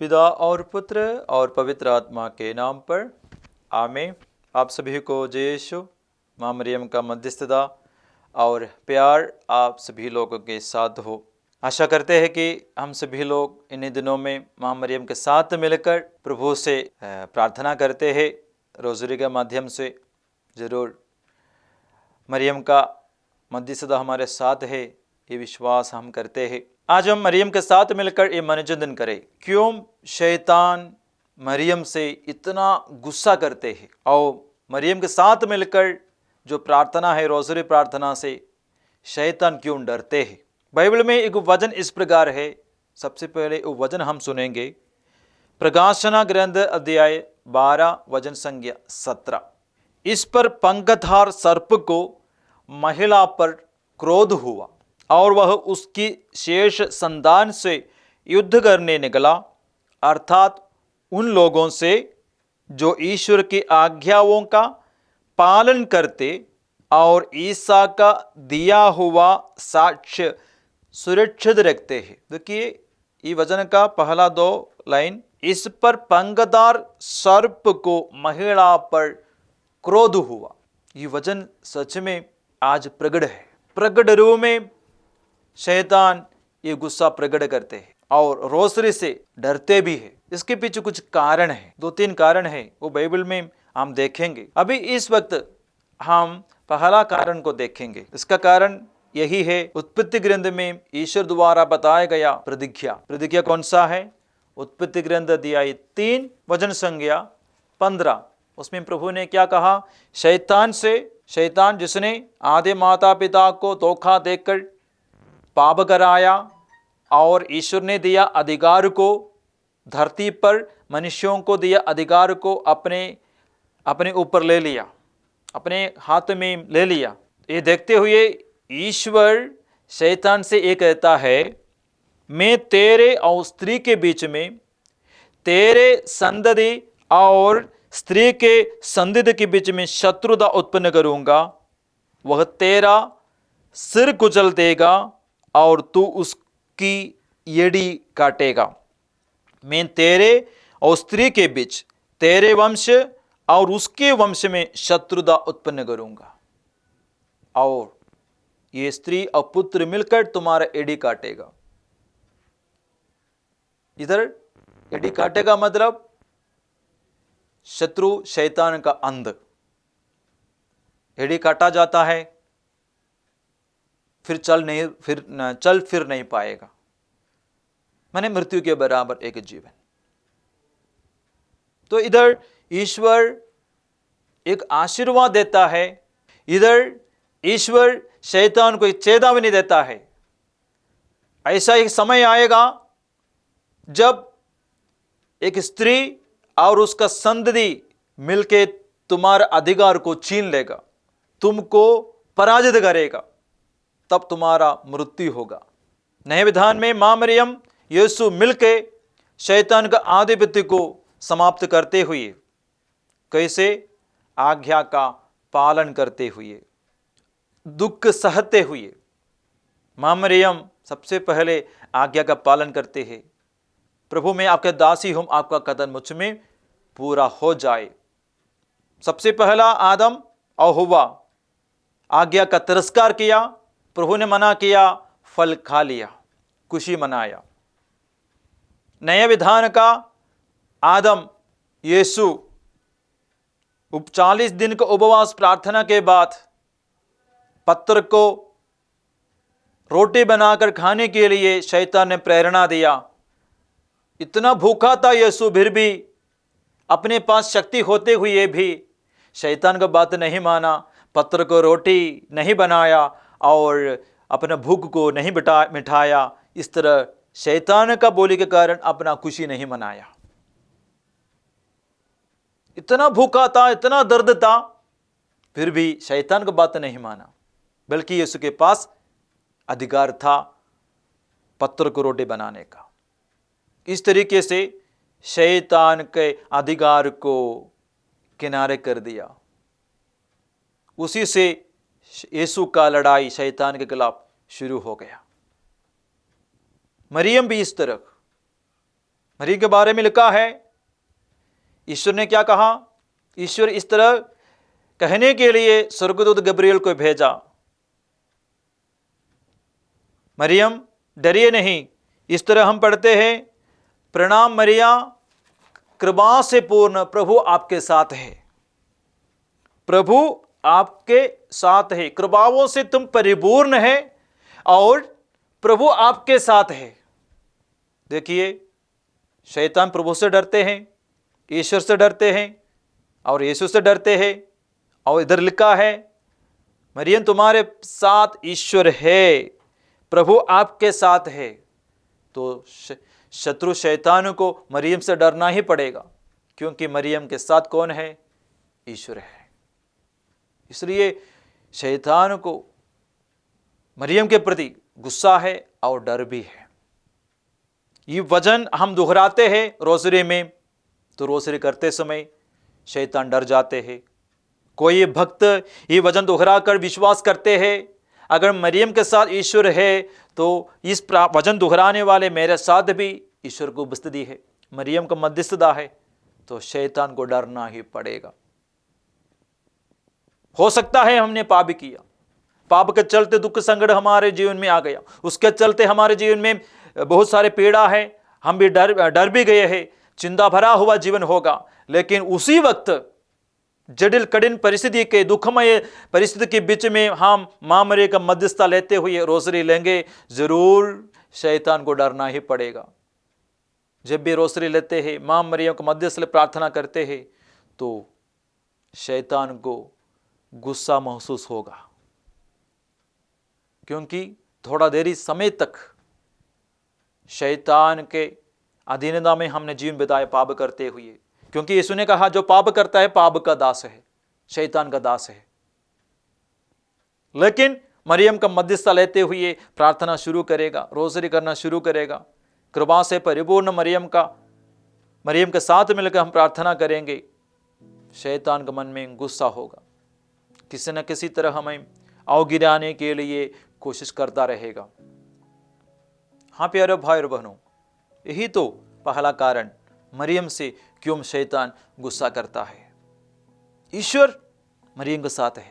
पिता और पुत्र और पवित्र आत्मा के नाम पर आमीन। आप सभी को जय यीशु। माँ मरियम का मध्यस्थता और प्यार आप सभी लोगों के साथ हो। आशा करते हैं कि हम सभी लोग इन्हीं दिनों में माँ मरियम के साथ मिलकर प्रभु से प्रार्थना करते हैं। रोज़री के माध्यम से ज़रूर मरियम का मध्यस्थता हमारे साथ है, ये विश्वास हम करते हैं। आज हम मरियम के साथ मिलकर ये मनोचिंतन करें, क्यों शैतान मरियम से इतना गुस्सा करते हैं और मरियम के साथ मिलकर जो प्रार्थना है रोज़री प्रार्थना से शैतान क्यों डरते हैं। बाइबल में एक वचन इस प्रकार है। सबसे पहले वो वचन हम सुनेंगे, प्रकाशना ग्रंथ अध्याय 12 वचन संख्या 17। इस पर पंखधार सर्प को महिला पर क्रोध हुआ और वह उसकी शेष संतान से युद्ध करने निकला, अर्थात उन लोगों से जो ईश्वर की आज्ञाओं का पालन करते और ईसा का दिया हुआ साक्ष्य सुरक्षित रखते हैं। देखिए ये वचन का पहला 2 लाइन, इस पर पंखधार सर्प को महिला पर क्रोध हुआ। ये वचन सच में आज प्रकट है। प्रकट रूप में शैतान ये गुस्सा प्रकट करते हैं और रोसरी से डरते भी है। इसके पीछे कुछ कारण है, 2-3 कारण है, वो बाइबल में हम देखेंगे। अभी इस वक्त हम पहला कारण को देखेंगे। इसका कारण यही है, उत्पत्ति ग्रंथ में ईश्वर द्वारा बताया गया प्रतिज्ञा कौन सा है? उत्पत्ति ग्रंथ अध्याय 3 वचन संख्या 15। उसमें प्रभु ने क्या कहा? शैतान जिसने आदि माता पिता को धोखा देकर पाप कराया और ईश्वर ने दिया अधिकार को, धरती पर मनुष्यों को दिया अधिकार को अपने ऊपर ले लिया, अपने हाथ में ले लिया। ये देखते हुए ईश्वर शैतान से ये कहता है, मैं तेरे और स्त्री के बीच में, तेरे संतति और स्त्री के संतति के बीच में शत्रुता उत्पन्न करूंगा। वह तेरा सिर कुचल देगा और तू उसकी एड़ी काटेगा। मैं तेरे और स्त्री के बीच, तेरे वंश और उसके वंश में शत्रुता उत्पन्न करूंगा और ये स्त्री और पुत्र मिलकर तुम्हारा एड़ी काटेगा। इधर एड़ी काटेगा मतलब शत्रु शैतान का अंध। एड़ी काटा जाता है फिर चल फिर नहीं पाएगा, माने मृत्यु के बराबर एक जीवन। तो इधर ईश्वर एक आशीर्वाद देता है, इधर ईश्वर शैतान को एक चेतावनी देता है। ऐसा एक समय आएगा जब एक स्त्री और उसका संतति मिलके तुम्हारे अधिकार को छीन लेगा, तुमको पराजित करेगा, तब तुम्हारा मृत्यु होगा। नए विधान में मां मरियम यीशु मिलके शैतान का आधिपत्य को समाप्त करते हुए, कैसे? आज्ञा का पालन करते हुए, दुख सहते हुए। मां मरियम सबसे पहले आज्ञा का पालन करते हैं। प्रभु मैं आपके दासी हूं, आपका कदम मुझ में पूरा हो जाए। सबसे पहला आदम और हव्वा आज्ञा का तिरस्कार किया, प्रभु ने मना किया, फल खा लिया, खुशी मनाया। नए विधान का आदम यीशु 40 दिन का उपवास प्रार्थना के बाद पत्थर को रोटी बनाकर खाने के लिए शैतान ने प्रेरणा दिया। इतना भूखा था यीशु, फिर भी अपने पास शक्ति होते हुए भी शैतान का बात नहीं माना, पत्थर को रोटी नहीं बनाया और अपना भूख को नहीं मिटाया। इस तरह शैतान का बोली के कारण अपना खुशी नहीं मनाया। इतना भूखा था, इतना दर्द था, फिर भी शैतान का बात नहीं माना, बल्कि यीशु के पास अधिकार था पत्थर को रोटी बनाने का। इस तरीके से शैतान के अधिकार को किनारे कर दिया। उसी से यीशु का लड़ाई शैतान के खिलाफ शुरू हो गया। मरियम भी इस तरह मरियम के बारे में लिखा है, ईश्वर ने क्या कहा? ईश्वर इस तरह कहने के लिए स्वर्गदूत गब्रिएल को भेजा, मरियम डरिए नहीं। इस तरह हम पढ़ते हैं, प्रणाम मरिया, कृपा से पूर्ण, प्रभु आपके साथ है। प्रभु आपके साथ है, कृपाओं से तुम परिपूर्ण है और प्रभु आपके साथ है। देखिए, शैतान प्रभु से डरते हैं, ईश्वर से डरते हैं और यीशु से डरते हैं। और इधर लिखा है, मरियम तुम्हारे साथ ईश्वर है, प्रभु आपके साथ है। तो शत्रु शैतान को मरियम से डरना ही पड़ेगा, क्योंकि मरियम के साथ कौन है? ईश्वर है। इसलिए शैतान को मरियम के प्रति गुस्सा है और डर भी है। ये वचन हम दोहराते हैं रोज़री में, तो रोज़री करते समय शैतान डर जाते हैं। कोई भक्त ये वचन दोहरा कर विश्वास करते हैं, अगर मरियम के साथ ईश्वर है तो इस वचन दोहराने वाले मेरे साथ भी ईश्वर को उपस्थिति है, मरियम का मध्यस्थता है, तो शैतान को डरना ही पड़ेगा। हो सकता है हमने पाप किया, पाप के चलते दुख संकट हमारे जीवन में आ गया, उसके चलते हमारे जीवन में बहुत सारे पीड़ा है, हम भी डर भी गए हैं, चिंता भरा हुआ जीवन होगा। लेकिन उसी वक्त जटिल कठिन परिस्थिति के, दुखमय परिस्थिति के बीच में हम मां मरियम का मध्यस्थता लेते हुए रोज़री लेंगे, जरूर शैतान को डरना ही पड़ेगा। जब भी रोज़री लेते हैं, मां मरियम का मध्यस्थ प्रार्थना करते हैं, तो शैतान को गुस्सा महसूस होगा, क्योंकि थोड़ा देरी समय तक शैतान के अधीनता में हमने जीवन बिताए पाप करते हुए, क्योंकि यीशु ने कहा जो पाप करता है पाप का दास है, शैतान का दास है। लेकिन मरियम का मध्यस्थता लेते हुए प्रार्थना शुरू करेगा, रोज़री करना शुरू करेगा, कृपा से परिपूर्ण मरियम के साथ मिलकर हम प्रार्थना करेंगे, शैतान के मन में गुस्सा होगा, किसी न किसी तरह हमें अवगिराने के लिए कोशिश करता रहेगा। हाँ प्यारे भाई और बहनों, यही तो पहला कारण मरियम से क्यों शैतान गुस्सा करता है। ईश्वर मरियम के साथ है,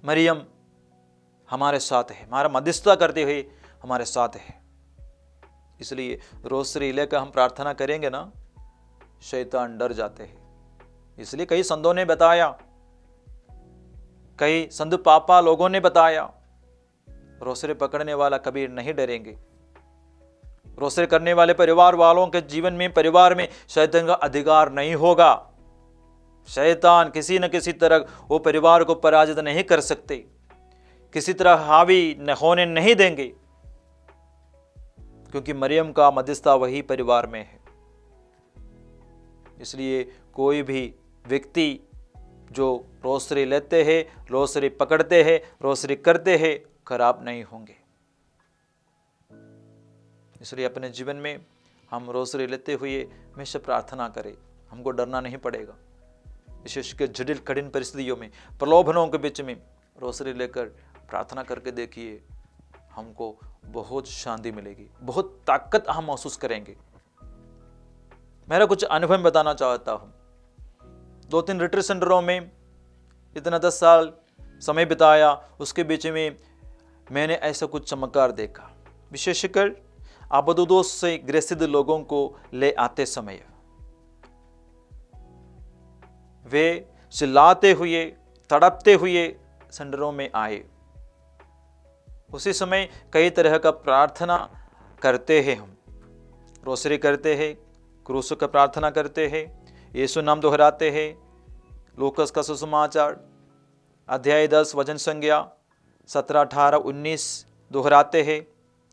मरियम हमारे साथ है, हमारा मध्यस्थता करते हुए हमारे साथ है। इसलिए रोज़री लेकर हम प्रार्थना करेंगे ना, शैतान डर जाते हैं। इसलिए कई संतों ने बताया, कई संत पापा लोगों ने बताया, रोज़री पकड़ने वाला कभी नहीं डरेंगे। रोज़री करने वाले परिवार वालों के जीवन में, परिवार में शैतान का अधिकार नहीं होगा। शैतान किसी न किसी तरह वो परिवार को पराजित नहीं कर सकते, किसी तरह हावी न होने नहीं देंगे, क्योंकि मरियम का मध्यस्थता वही परिवार में है। इसलिए कोई भी व्यक्ति जो रोज़री लेते हैं, रोज़री पकड़ते हैं, रोज़री करते हैं, खराब नहीं होंगे। इसलिए अपने जीवन में हम रोज़री लेते हुए हमेशा प्रार्थना करें, हमको डरना नहीं पड़ेगा। विशेषकर जटिल कठिन परिस्थितियों में, प्रलोभनों के बीच में रोज़री लेकर प्रार्थना करके देखिए, हमको बहुत शांति मिलेगी, बहुत ताकत हम महसूस करेंगे। मेरा कुछ अनुभव बताना चाहता हूँ। 2-3 रिट्रीट सेंटरों में इतना 10 साल समय बिताया, उसके बीच में मैंने ऐसा कुछ चमत्कार देखा। विशेषकर आबदोदोष से ग्रसित लोगों को ले आते समय वे चिल्लाते हुए, तड़पते हुए सेंटरों में आए। उसी समय कई तरह का प्रार्थना करते हैं, हम रोज़री करते हैं, क्रूस का प्रार्थना करते हैं, यीशु नाम दोहराते हैं, लूकास का सुसमाचार अध्याय 10 वचन संज्ञा 17, 18, 19 दोहराते हैं।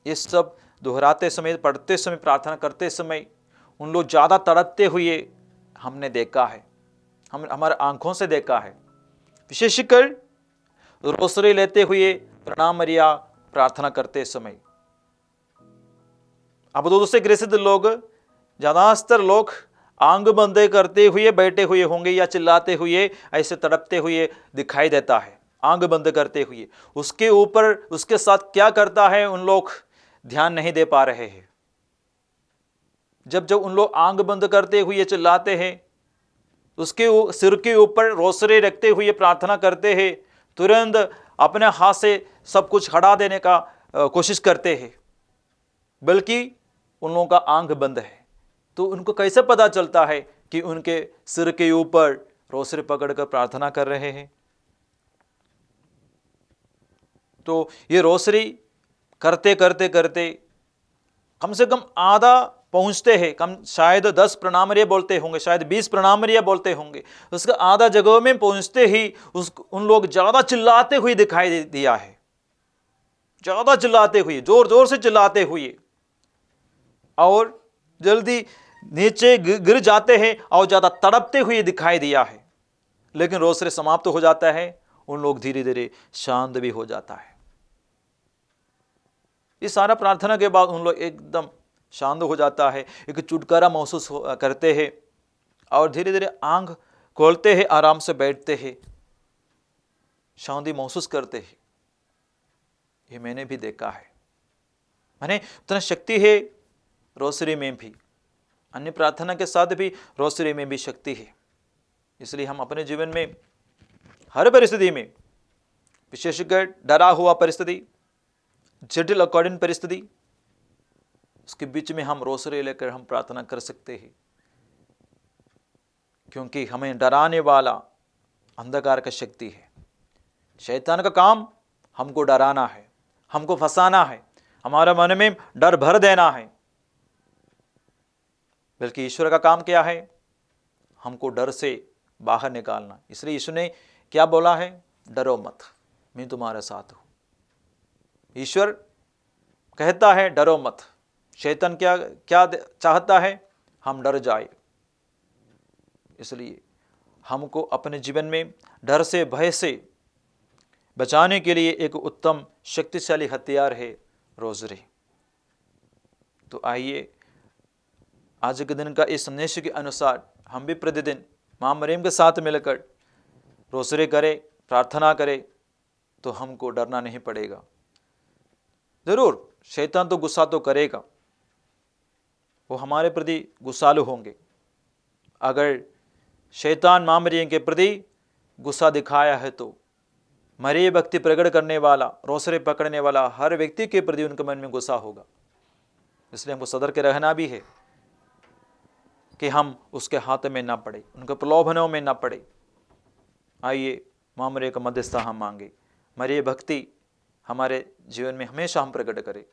ये सब दोहराते समय, पढ़ते समय, प्रार्थना करते समय उन लोग ज़्यादा तड़पते हुए हमने देखा है, हम हमारे आंखों से देखा है। विशेषकर रोज़री लेते हुए, प्रणाम मरिया प्रार्थना करते समय अबदोदोष से ग्रसित लोग, ज़्यादातर लोग आंग बंदे करते हुए बैठे हुए होंगे या चिल्लाते हुए, ऐसे तड़पते हुए दिखाई देता है, आंग बंद करते हुए। उसके ऊपर उसके साथ क्या करता है उन लोग ध्यान नहीं दे पा रहे हैं। जब जब उन लोग आंख बंद करते हुए चिल्लाते हैं, उसके सिर के ऊपर रोसरे रखते हुए प्रार्थना करते हैं, तुरंत अपने हाथ से सब कुछ हटा देने का कोशिश करते हैं, बल्कि उन लोगों का आंख बंद है। तो उनको कैसे पता चलता है कि उनके सिर के ऊपर रोसरे पकड़कर प्रार्थना कर रहे हैं? तो ये रोसरी करते करते करते कम से कम आधा पहुंचते हैं, कम शायद 10 प्रणामर्य बोलते होंगे, शायद 20 प्रणामर्य बोलते होंगे, उसका आधा जगह में पहुंचते ही उन लोग ज्यादा चिल्लाते हुए दिखाई दिया है, ज्यादा चिल्लाते हुए, जोर जोर से चिल्लाते हुए, और जल्दी नीचे गिर जाते हैं और ज्यादा तड़पते हुए दिखाई दिया है। लेकिन रोसरे समाप्त हो जाता है, उन लोग धीरे धीरे शांत भी हो जाता है। इस सारा प्रार्थना के बाद उन लोग एकदम शांत हो जाता है, एक छुटकारा महसूस करते हैं और धीरे धीरे आंख खोलते हैं, आराम से बैठते हैं, शांति महसूस करते हैं। ये मैंने भी देखा है। माने उतना शक्ति है रोसरी में भी, अन्य प्रार्थना के साथ भी रोसरी में भी शक्ति है। इसलिए हम अपने जीवन में हर परिस्थिति में, विशेषकर डरा हुआ परिस्थिति, जटिल कठिन परिस्थिति, उसके बीच में हम रोसरे लेकर हम प्रार्थना कर सकते हैं, क्योंकि हमें डराने वाला अंधकार का शक्ति है। शैतान का काम हमको डराना है, हमको फंसाना है, हमारे मन में डर भर देना है। बल्कि ईश्वर का काम क्या है? हमको डर से बाहर निकालना। इसलिए यीशु ने क्या बोला है? डरो मत, मैं तुम्हारे साथ हूं। ईश्वर कहता है डरो मत। शैतान क्या क्या चाहता है? हम डर जाए। इसलिए हमको अपने जीवन में डर से, भय से बचाने के लिए एक उत्तम शक्तिशाली हथियार है रोज़री। तो आइए आज के दिन का इस संदेश के अनुसार हम भी प्रतिदिन मां मरियम के साथ मिलकर रोज़री करें, प्रार्थना करें, तो हमको डरना नहीं पड़ेगा। जरूर शैतान तो गुस्सा तो करेगा, वो हमारे प्रति गुस्सालु होंगे। अगर शैतान मां मरियम के प्रति गुस्सा दिखाया है तो मरिय भक्ति प्रकट करने वाला, रोसरे पकड़ने वाला हर व्यक्ति के प्रति उनके मन में गुस्सा होगा। इसलिए हमको सतर्क रहना भी है कि हम उसके हाथ में ना पड़े, उनके प्रलोभनों में ना पड़े। आइए मां मरियम का मध्यस्थता हम मांगे। मरिय भक्ति हमारे जीवन में हमेशा हम प्रकट करें।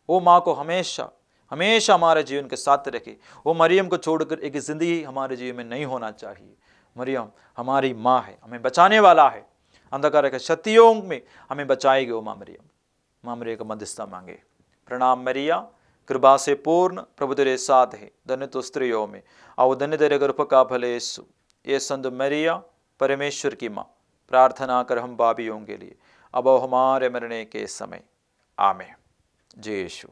वो माँ को हमेशा हमेशा हमारे जीवन के साथ रखे। वो मरियम को छोड़कर एक जिंदगी हमारे जीवन में नहीं होना चाहिए। मरियम हमारी माँ है, हमें बचाने वाला है, अंधकार के शक्तियों में हमें बचाएगी वो माँ मरियम। माँ मरियम का मध्यस्थता मांगे। प्रणाम मरिया, कृपा से पूर्ण, प्रभु तेरे साथ है, धन्य तो स्त्रियों में और धन्य तेरे गर्भ का फल यीशु। ये संत मरिया परमेश्वर की माँ, प्रार्थना कर हम पापियों के लिए अब और हमारे मरने के समय। आमीन। जय यीशु।